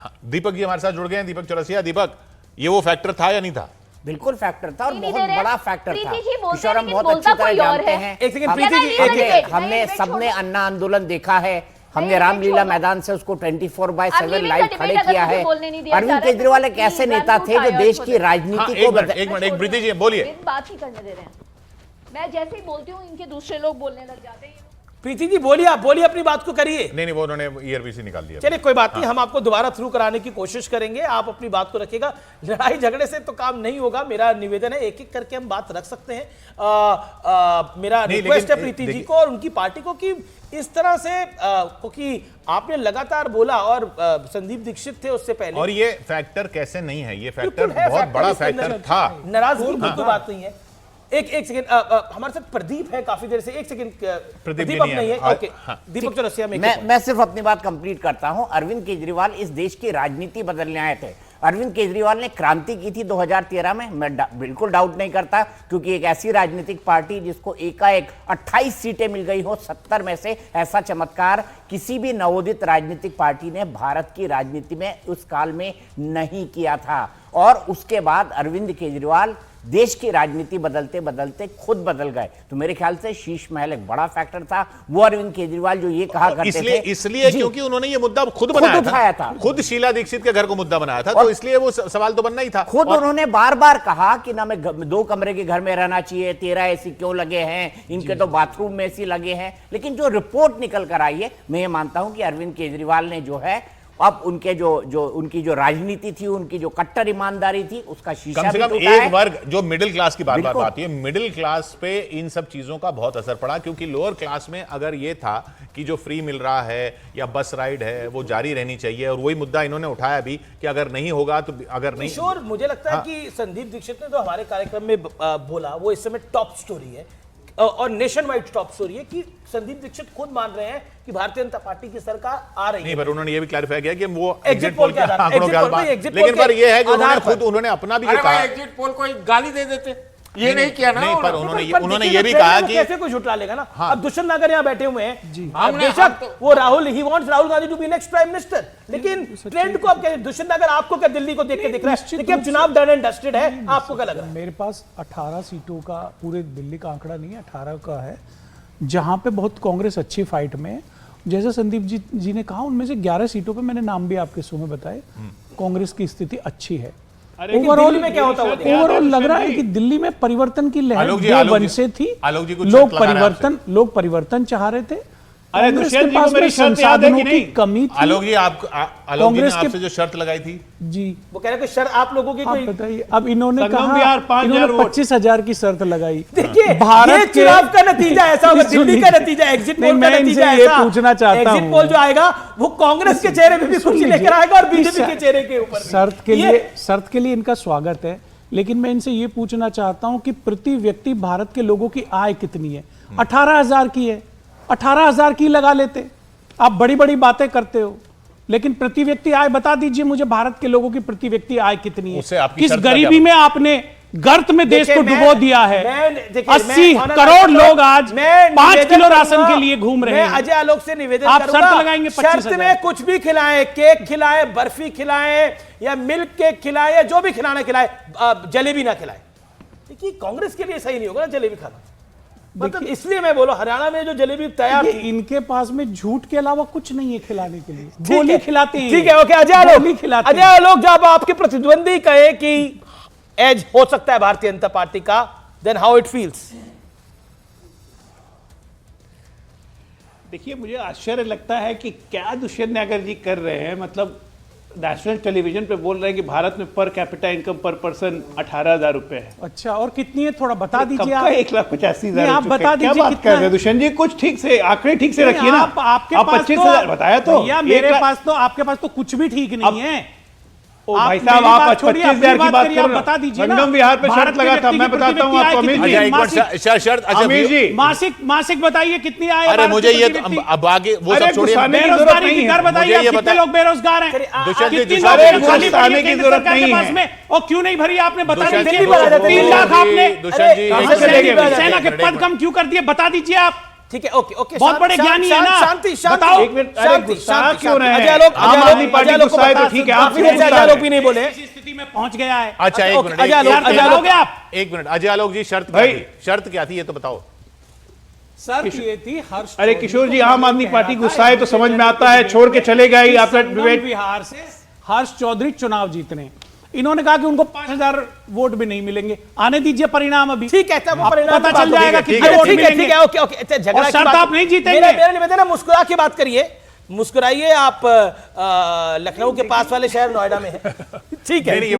हाँ, दीपक जी हमारे साथ जुड़ गए हैं। दीपक चौरसिया, दीपक, ये वो फैक्टर था या नहीं था? बिल्कुल फैक्टर था और बहुत बड़ा फैक्टर था। किशोर, हम बहुत अच्छी तरह जानते हैं। एक सेकंड प्रीति जी, हमने सबने अन्ना आंदोलन देखा है, हमने रामलीला मैदान से उसको 24/7 लाइव खड़े किया है। अरविंद केजरीवाल एक ऐसे नेता थे जो देश की राजनीति को एक मिनट प्रीति जी बोलिए। बात ही करने दे रहे हैं। मैं जैसे ही बोलती हूँ इनके दूसरे लोग बोलने लग जाते हैं। प्रीति जी बोलिए, आप बोलिए, अपनी बात को करिए। नहीं वो उन्होंने ईयरपीस ही निकाल दिया। चलिए कोई बात नहीं, हम आपको दोबारा थ्रू कराने की कोशिश करेंगे, आप अपनी बात को रखिएगा। लड़ाई झगड़े से तो काम नहीं होगा, मेरा निवेदन है एक एक करके हम बात रख सकते हैं। मेरा रिक्वेस्ट है प्रीति जी को और उनकी पार्टी को कि इस तरह से क्योंकि आपने लगातार बोला और संदीप दीक्षित थे उससे पहले, और ये फैक्टर कैसे नहीं है, ये फैक्टर बहुत बड़ा फैक्टर था। नाराजगी की कोई बात नहीं है। एक सेकंड, हमारे साथ प्रदीप है काफी देर से। एक सेकंड, प्रदीप अब नहीं है। ओके, दीपक चौरसिया में मैं सिर्फ अपनी बात कंप्लीट करता हूं। अरविंद केजरीवाल इस देश की राजनीति बदलने आए थे। अरविंद केजरीवाल ने क्रांति की थी 2013 में, मैं बिल्कुल डाउट नहीं करता, क्योंकि एक ऐसी राजनीतिक पार्टी जिसको एकाएक 28 सीटें मिल गई हो 70 में से, ऐसा चमत्कार किसी भी नवोदित राजनीतिक पार्टी ने भारत की राजनीति में उस काल में नहीं किया था। और उसके बाद अरविंद केजरीवाल देश की राजनीति बदलते बदलते खुद बदल गए। तो मेरे ख्याल से शीश महल एक बड़ा फैक्टर था। वो अरविंद केजरीवाल जो ये कहा करते थे, इसलिए क्योंकि उन्होंने ये मुद्दा खुद उठाया था, खुद शीला दीक्षित के घर को मुद्दा बनाया था, तो इसलिए वो सवाल तो बनना ही था। खुद उन्होंने बार बार कहा कि ना मैं 2 कमरे के घर में रहना चाहिए, 13 एसी क्यों लगे हैं, इनके तो बाथरूम में एसी लगे हैं। लेकिन जो रिपोर्ट निकल कर आई है, मैं ये मानता हूं कि अरविंद केजरीवाल ने जो है अब उनके उनकी जो राजनीति थी, उनकी जो कट्टर ईमानदारी थी, उसका शीशा कम से कम एक वर्ग जो मिडिल क्लास की बात आती है, मिडिल क्लास पे इन सब चीजों का बहुत असर पड़ा। क्योंकि लोअर क्लास में अगर ये था कि जो फ्री मिल रहा है या बस राइड है वो जारी रहनी चाहिए, और वही मुद्दा इन्होंने उठाया भी कि अगर नहीं होगा तो अगर नहीं। किशोर, मुझे लगता है कि संदीप दीक्षित ने तो हमारे कार्यक्रम में बोला, वो इस समय टॉप स्टोरी है और नेशन वाइड टॉप स्टोरी है कि संदीप दीक्षित खुद मान रहे हैं कि भारतीय जनता पार्टी की सरकार आ रही है। नहीं, पर उन्होंने ये भी क्लैरिफाई किया कि वो एग्जिट पोल के आंकड़ों के आधार, लेकिन पर ये है कि उन्होंने अपना भी कहा, एग्जिट पोल को गाली दे देते, ये नहीं किया ना। नहीं, पर उन्होंने ये भी कहा कि कैसे कोई झुटला लेगा ना। अब दुष्यंत नागर यहाँ बैठे हुए हैं, हमने बेशक वो Rahul Gandhi to be next prime minister, लेकिन ट्रेंड को अब दुष्यंत नागर आपको क्या दिल्ली को देख के दिख रहा है? देखिए अब चुनाव डन एंड डस्टेड है, आपको क्या लग रहा है? मेरे पास 18 सीटों का पूरे दिल्ली का आंकड़ा नहीं है, 18 का है, जहां पे बहुत कांग्रेस अच्छी फाइट में है। जैसे संदीप जी ने कहा, उनमें से 11 सीटों पे मैंने नाम भी आपके शो में बताए, कांग्रेस की स्थिति अच्छी है। ओवरऑल में क्या होता है? ओवरऑल लग रहा है कि दिल्ली में परिवर्तन की लहर 2 वन से थी। लोग परिवर्तन चाह रहे थे। अरे दुष्यंत जी को मेरी शर्त याद है कि नहीं? कमी थी। आलोक जी आपसे जो शर्त लगाई थी, जी वो कह रहे हैं कि शर्त आप लोगों की कोई बताइए। अब इन्होंने कहा 25,000 की शर्त लगाई। देखिए भारत चुनाव का नतीजा ऐसा होगा, दिल्ली का नतीजा, एग्जिट पोल का नतीजा ये पूछना चाहता हूं, एग्जिट पोल जो आएगा वो कांग्रेस के चेहरे पे भी खुशी लेकर आएगा और बीजेपी के चेहरे के ऊपर। शर्त के लिए इनका स्वागत है, लेकिन मैं इनसे ये पूछना चाहता हूं कि प्रति व्यक्ति भारत के लोगों की आय कितनी है? 18,000 की है, 18,000 की लगा लेते। आप बड़ी बड़ी बातें करते हो, लेकिन प्रति व्यक्ति आय बता दीजिए मुझे, भारत के लोगों की प्रति व्यक्ति आय कितनी है? किस गरीबी में आपने गर्त में देश को डुबो दिया है? 80 करोड़ लोग आज 5 किलो राशन के लिए घूम रहे हैं। मैं अजय आलोक से निवेदन आप करूंगा, शर्त लगाएंगे 25,000। शर्त में कुछ भी खिलाएं, केक खिलाएं, बर्फी खिलाएं या मिल्क केक खिलाएं या जो भी खिलाना खिलाएं, जलेबी ना खिलाएं। देखिए कांग्रेस के लिए सही नहीं होगा ना जलेबी खाना, मतलब इसलिए मैं बोलो हरियाणा में जो जलेबी तैयार थी, इनके पास में झूठ के अलावा कुछ नहीं है खिलाने के लिए। गोली खिलाते हैं। ठीक है, ओके। अजय आलोक जब आपके प्रतिद्वंदी कहे कि एज हो सकता है भारतीय जनता पार्टी का, देन हाउ इट फील्स? देखिए मुझे आश्चर्य लगता है कि क्या दुष्यंत नागर जी कर रहे हैं। मतलब नेशनल टेलीविजन पे बोल रहे हैं कि भारत में पर कैपिटा इनकम पर पर्सन 18,000 रुपए है। अच्छा, और कितनी है थोड़ा बता दीजिए आप। 1,85,000 आप बता दीजिए क्या बात कर रहे हैं दुष्यंत जी? कुछ ठीक से आंकड़े ठीक से रखिए ना। आपके पास 25,000 बताया तो मेरे पास तो, आपके पास तो कुछ भी ठीक नहीं है। ओ भाई साहब, आप 25,000 की बात कर रहे हो, बता दीजिए ना। संगम विहार पे शर्त लगा था, मैं बताता हूँ आपको अमीर जी। मासिक बताइए कितनी आय? अरे मुझे ये अब आगे वो सब छोड़िए, बेरोजगारी की दर बताइए, कितने लोग बेरोजगार हैं? आने की जरूरत नहीं है। और क्यों नहीं भरी आपने? बता दीजिए। 3 लाख आपने सेना के पद कम क्यों कर दिए? बता दीजिए आप। ठीक है, ओके ओके, बहुत बड़े ज्ञानी है ना। शांति शांति बताओ। एक मिनट, अरे गुस्सा क्यों रहे हैं? अजय आलोक, आम आदमी पार्टी गुस्सा है तो ठीक है, आप काफी देर से अजय आलोक भी नहीं बोले। स्थिति में पहुंच गया है। अच्छा एक ओके, मिनट, अजय आलोक, अजय आलोक, एक मिनट अजय आलोक जी, शर्त क्या भाई। थी? शर्त क्या थी ये तो बताओ। शर्त ये थी हर्ष अरे चौधरी किशोर जी, को आम आदमी कह पार्टी रहा था, गुस्सा है तो समझ में आता है, छोड़ के चले गए कि आपका संगम डिबेट। बिहार से हर्ष चौधरी चुनाव जीतने, इन्होंने कहा कि उनको 5000 वोट भी नहीं मिलेंगे, आने दीजिए परिणाम अभी। ठीक है, तब वो अब परिणाम पता की बात चल जाएगा होगी। कितने ठीक है, वोट ठीक है, मिलेंगे। ठीक है, ओके ओके, अच्छा, झगड़ा और की शर्त बात- आप नहीं जीतेंगे। मेरा निवेदन है, मुस्कुरा के बात करिए, मुस्कुराइए। आप लखनऊ के पास वाले शहर नोएडा में है, ठीक है। नहीं, ये